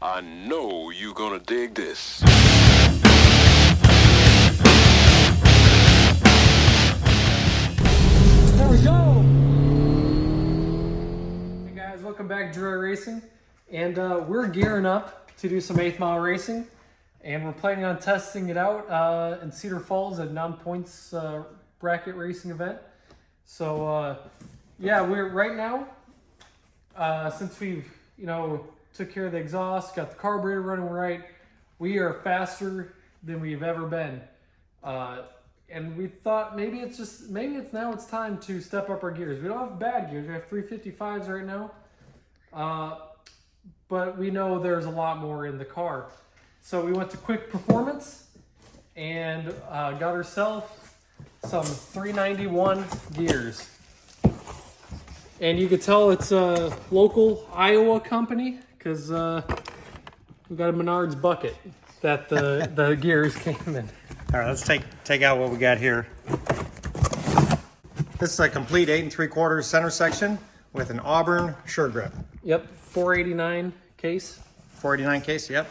I know you're gonna dig this. There we go! Hey guys, welcome back to Joy Racing. And we're gearing up to do some 8th mile racing. And we're planning on testing it out in Cedar Falls at non-points bracket racing event. So yeah, we're right now, since we've, took care of the exhaust, got the carburetor running right, we are faster than we've ever been. And we thought maybe it's time to step up our gears. We don't have bad gears. We have 355s right now. But we know there's a lot more in the car. So we went to Quick Performance and got ourselves some 391 gears. And you could tell it's a local Iowa company because we got a Menards bucket that the gears came in. All right, let's take out what we got here. This is a complete 8 3/4 center section with an Auburn sure grip. Yep, 489 case. 489 case, yep.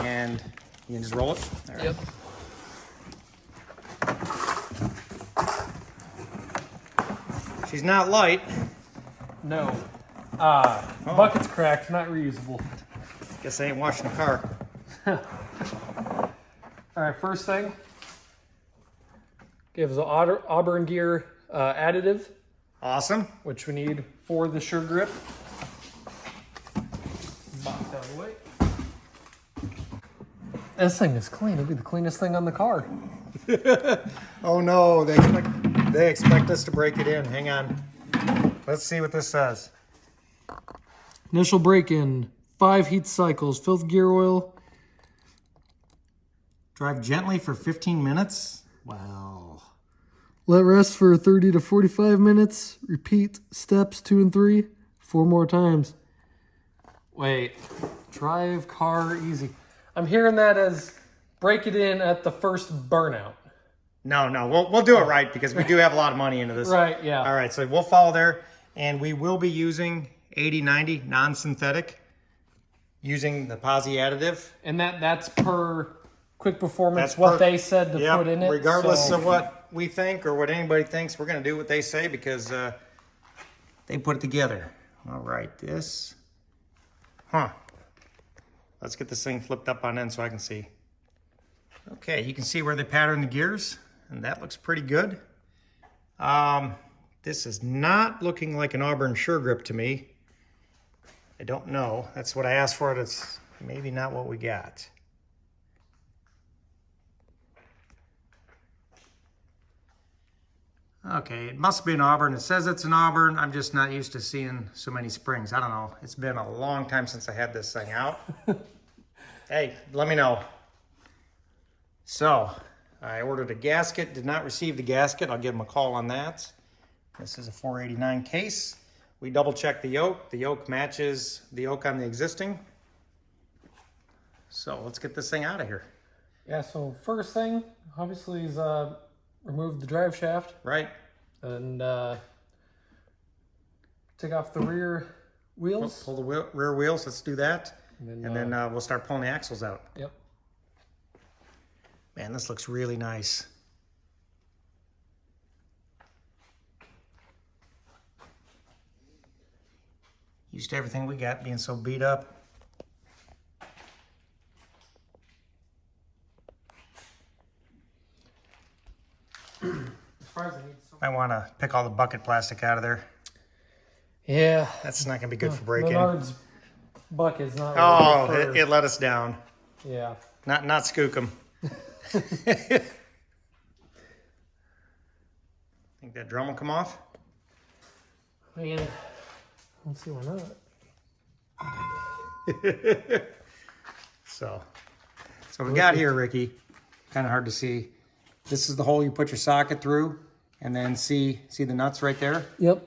And you can just roll it. All right. Yep. She's not light. No. Bucket's cracked, not reusable. Guess I ain't washing the car. All right, first thing, gives the Auburn gear additive, Awesome. which we need for the sure grip. Box out of the way. This thing is clean. It'll be the cleanest thing on the car. Oh no, they expect us to break it in. Hang on. Let's see what this says. Initial break-in, 5 heat cycles, fill with gear oil. Drive gently for 15 minutes. Wow. Let rest for 30 to 45 minutes. Repeat steps 2 and 3 4 more times. Wait, drive car easy. I'm hearing that as break it in at the first burnout. No, we'll do it right because we do have a lot of money into this. Right, yeah. All right, so we'll follow there, and we will be using 80/90 non-synthetic, using the Posi additive. And that's per Quick Performance, That's what per- they said to Yep, put in it. regardless so- of what we think or what anybody thinks, we're going to do what they say because they put it together. All right, this. Let's get this thing flipped up on end so I can see. Okay, you can see where they pattern the gears, and that looks pretty good. This is not looking like an Auburn sure grip to me. I don't know. That's what I asked for. It's maybe not what we got. Okay, it must be an Auburn. It says it's an Auburn. I'm just not used to seeing so many springs. I don't know. It's been a long time since I had this thing out. Hey, let me know. So, I ordered a gasket. Did not receive the gasket. I'll give them a call on that. This is a 489 case. We double checked the yoke. The yoke matches the yoke on the existing. So, let's get this thing out of here. Yeah, so first thing, obviously, is remove the drive shaft. Right? And take off the rear wheels. Pull the rear wheels. Let's do that. And then we'll start pulling the axles out. Yep. Man, this looks really nice. Used to everything we got being so beat up. As far as I need I want to pick all the bucket plastic out of there. Yeah. That's not going to be good for braking. Menards bucket's not Oh, really good for- it let us down. Yeah. Not Skookum. Think that drum will come off? I mean, let's see why not. So we got here, Ricky. Kind of hard to see. This is the hole you put your socket through, and then see the nuts right there. Yep.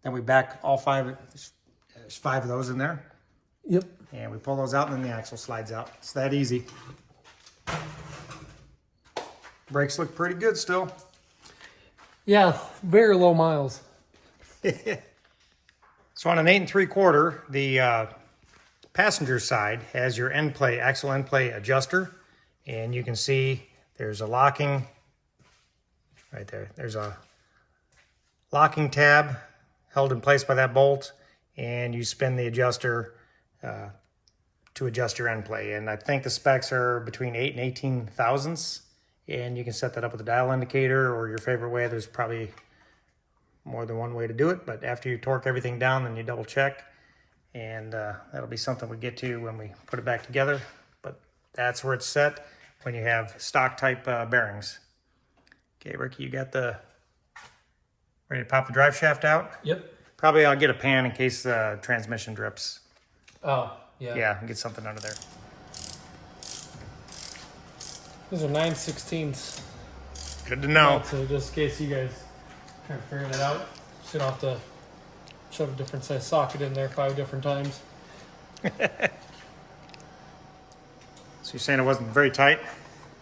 Then we back all 5. There's 5 of those in there, Yep. and we pull those out, and then the axle slides out. It's that easy. Brakes look pretty good still. Yeah, very low miles. So on an 8 3/4, the passenger side has your end play, axle end play adjuster. And you can see there's a locking right there. There's a locking tab held in place by that bolt, and you spin the adjuster to adjust your end play. And I think the specs are between 8 and 18 thousandths, and you can set that up with a dial indicator or your favorite way. There's probably more than one way to do it, but after you torque everything down, then you double check, and that'll be something we get to when we put it back together. But that's where it's set when you have stock type bearings. Okay, Ricky, you got the ready to pop the drive shaft out? Yep. Probably I'll get a pan in case the transmission drips. Oh, yeah. Yeah, and get something under there. These are 9/16. Good to know. So just in case you guys try to figure that out, should have to shove a different size socket in there 5 different times. So you're saying it wasn't very tight?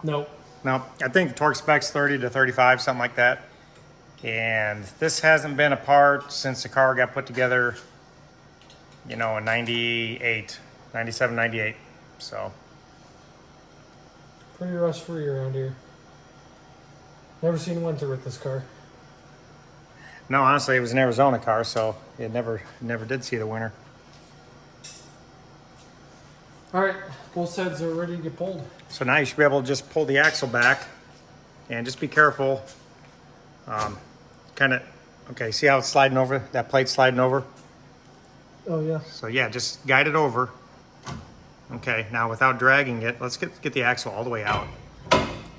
Nope. No, I think the torque spec's 30 to 35, something like that. And this hasn't been apart since the car got put together, you know, in 98, 97, 98. So. Pretty rust free around here. Never seen winter with this car. No, honestly, it was an Arizona car, so it never did see the winter. All right, both sides are ready to get pulled. So now you should be able to just pull the axle back and just be careful. Kind of, okay, see how it's sliding over? That plate's sliding over? Oh, yeah. So yeah, just guide it over. Okay, now without dragging it, let's get the axle all the way out.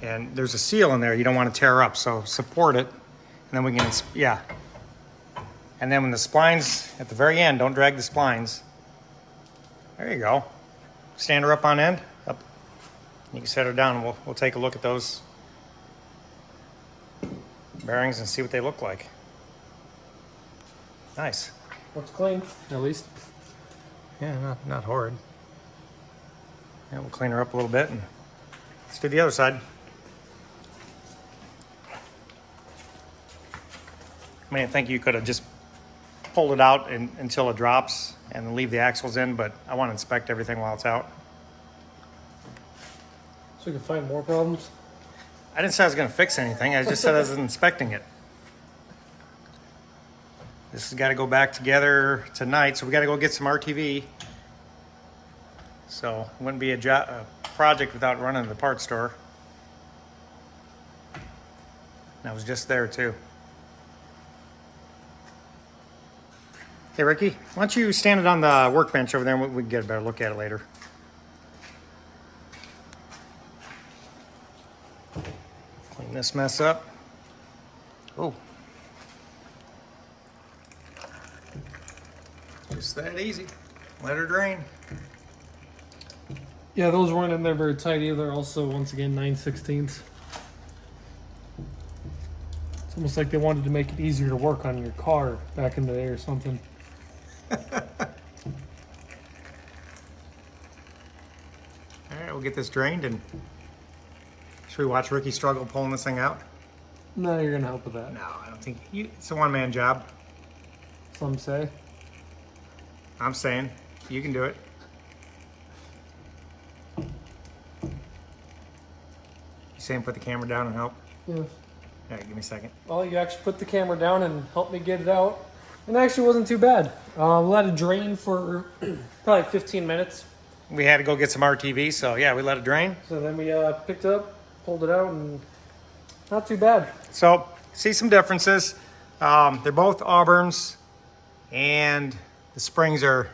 And there's a seal in there you don't want to tear up, so support it. And then we can, yeah. And then when the splines, at the very end, don't drag the splines. There you go. Stand her up on end. Up. You can set her down, and we'll take a look at those bearings and see what they look like. Nice. Looks clean, at least. Yeah, not horrid. Yeah, we'll clean her up a little bit, and let's do the other side. I mean, I think you could have just pulled it out until it drops and then leave the axles in, but I want to inspect everything while it's out. So we can find more problems? I didn't say I was going to fix anything. I just said I was inspecting it. This has got to go back together tonight, so we got to go get some RTV. So it wouldn't be a project without running to the parts store. And I was just there too. Hey Ricky, why don't you stand it on the workbench over there and we can get a better look at it later. Clean this mess up. Oh. Just that easy. Let her drain. Yeah, those weren't in there very tight either. Also, once again, 9/16. It's almost like they wanted to make it easier to work on your car back in the day or something. All right, we'll get this drained, and should we watch Ricky struggle pulling this thing out? No, you're gonna help with that. No, I don't think it's a one-man job. Some say. I'm saying you can do it. You saying put the camera down and help? Yeah. All right, give me a second. Well, you actually put the camera down and helped me get it out. And it actually wasn't too bad. We let it drain for probably 15 minutes. We had to go get some RTV, so yeah, we let it drain. So then we picked it up, pulled it out, and not too bad. So, see some differences. They're both Auburns, and the springs are a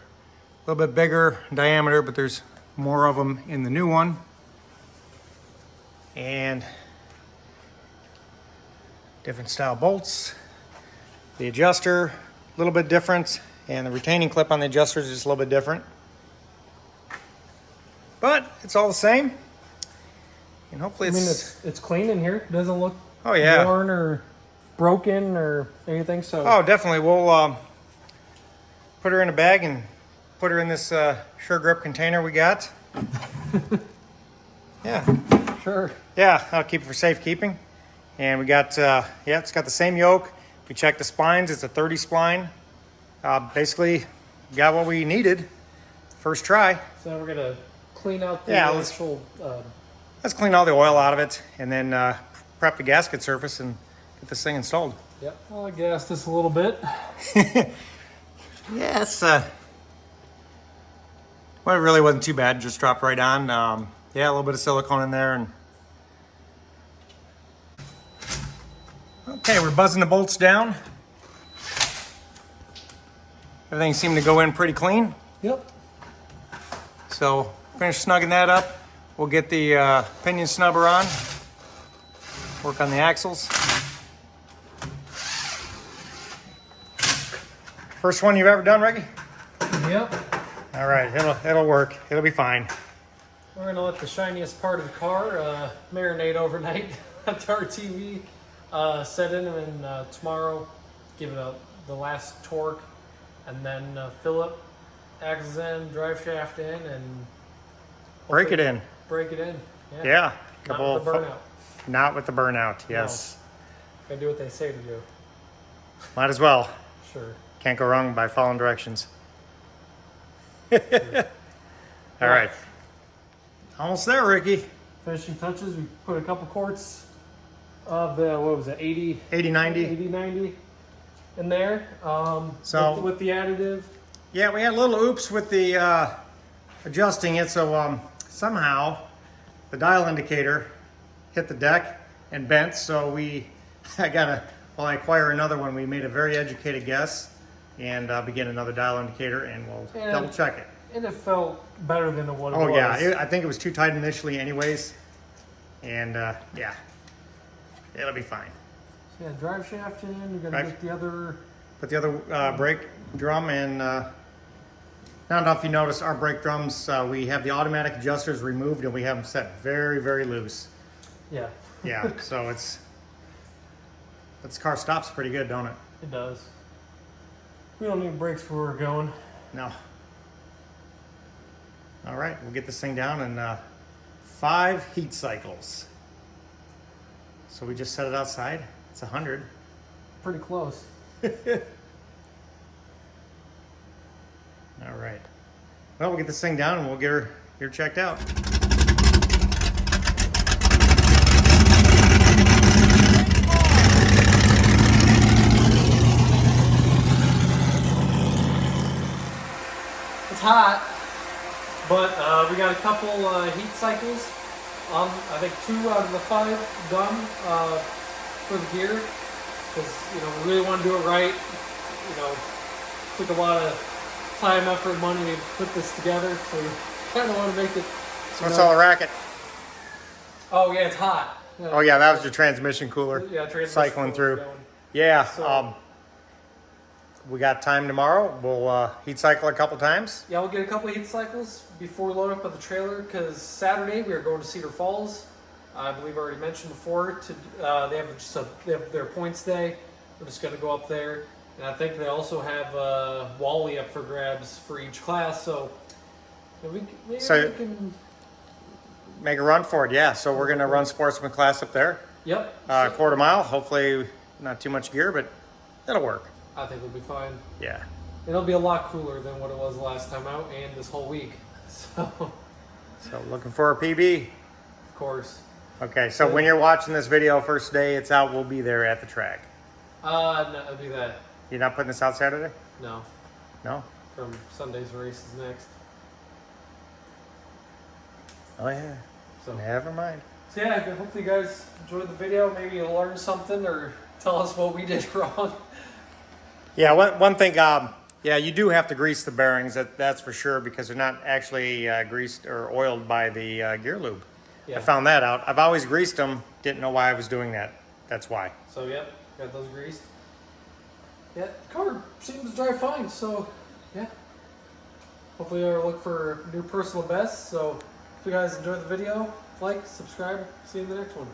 little bit bigger in diameter, but there's more of them in the new one. And different style bolts. The adjuster, a little bit different, and the retaining clip on the adjuster is just a little bit different. But it's all the same. And hopefully it's clean in here. It doesn't look worn or broken or anything. So oh, definitely. We'll put her in a bag and put her in this Sure Grip container we got. Yeah. Sure. Yeah, I'll keep it for safekeeping. And we got, it's got the same yoke. We checked the splines. It's a 30 spline. Basically, got what we needed first try. So now we're gonna clean out the Yeah, actual. Let's clean all the oil out of it and then prep the gasket surface and get this thing installed. Yep. I'll gas this a little bit. Yeah, it's well, it really wasn't too bad. Just dropped right on. Yeah, a little bit of silicone in there, and okay, we're buzzing the bolts down. Everything seemed to go in pretty clean. Yep. So finish snugging that up. We'll get the pinion snubber on. Work on the axles. First one you've ever done, Reggie? Yep. All right, it'll work. It'll be fine. We're gonna let the shiniest part of the car marinate overnight to our TV, set in, and then tomorrow give it the last torque, and then fill up, axles in, drive shaft in, and Break it in. Break it in. Yeah. Not with the burnout. Not with the burnout. Yes. No. Gotta do what they say to do. Might as well. Sure. Can't go wrong by following directions. All right. Almost there, Ricky. Finishing touches, we put a couple quarts of the, what was it, 80? 80-90. 80-90 in there. So with the additive. Yeah, we had a little oops with the adjusting it. So somehow the dial indicator hit the deck and bent. So while I acquire another one, we made a very educated guess and begin another dial indicator, and we'll double check it. And it felt better than what it was. Oh yeah, I think it was too tight initially anyways. And yeah, it'll be fine. So yeah, drive shaft in, you're gonna get the other... Put the other brake drum in. I don't know if you noticed our brake drums, we have the automatic adjusters removed and we have them set very, very loose. Yeah. Yeah, so this car stops pretty good, don't it? It does. We don't need brakes where we're going. No. All right, we'll get this thing down in 5 heat cycles. So we just set it outside. It's 100. Pretty close. All right. Well, we'll get this thing down and we'll get her checked out. It's hot, but we got a couple heat cycles. I think 2 out of the 5 done for the gear, because we really want to do it right. Took a lot of time, effort, money to put this together, so we kind of want to make it. So what's all the racket? Oh yeah, it's hot. Yeah. Oh yeah, that was your transmission cooler. Yeah, transmission cycling cooler through. going. Yeah. So, we got time tomorrow. We'll heat cycle a couple times. yeah, we'll get a couple of heat cycles before we load up on the trailer, because Saturday we are going to Cedar Falls. I believe I already mentioned before. They have their points day. We're just going to go up there, and I think they also have Wally up for grabs for each class. So maybe we can make a run for it. Yeah. So we're going to run sportsman class up there. Yep. Quarter mile. Hopefully not too much gear, but it'll work. I think we'll be fine. Yeah. It'll be a lot cooler than what it was last time out and this whole week. So looking for a PB. Of course. Okay, so when you're watching this video, first day it's out, we'll be there at the track. No, it'll be that. You're not putting this out Saturday? No. No? From Sunday's race is next. Oh yeah. So never mind. So yeah, hopefully you guys enjoyed the video. Maybe you'll learn something or tell us what we did wrong. Yeah, one thing, yeah, you do have to grease the bearings, that's for sure, because they're not actually greased or oiled by the gear lube. Yeah. I found that out. I've always greased them, didn't know why I was doing that. That's why. So yep, got those greased. Yeah, the car seems to drive fine, so yeah. Hopefully you'll look for new personal bests. So if you guys enjoyed the video, like, subscribe, see you in the next one.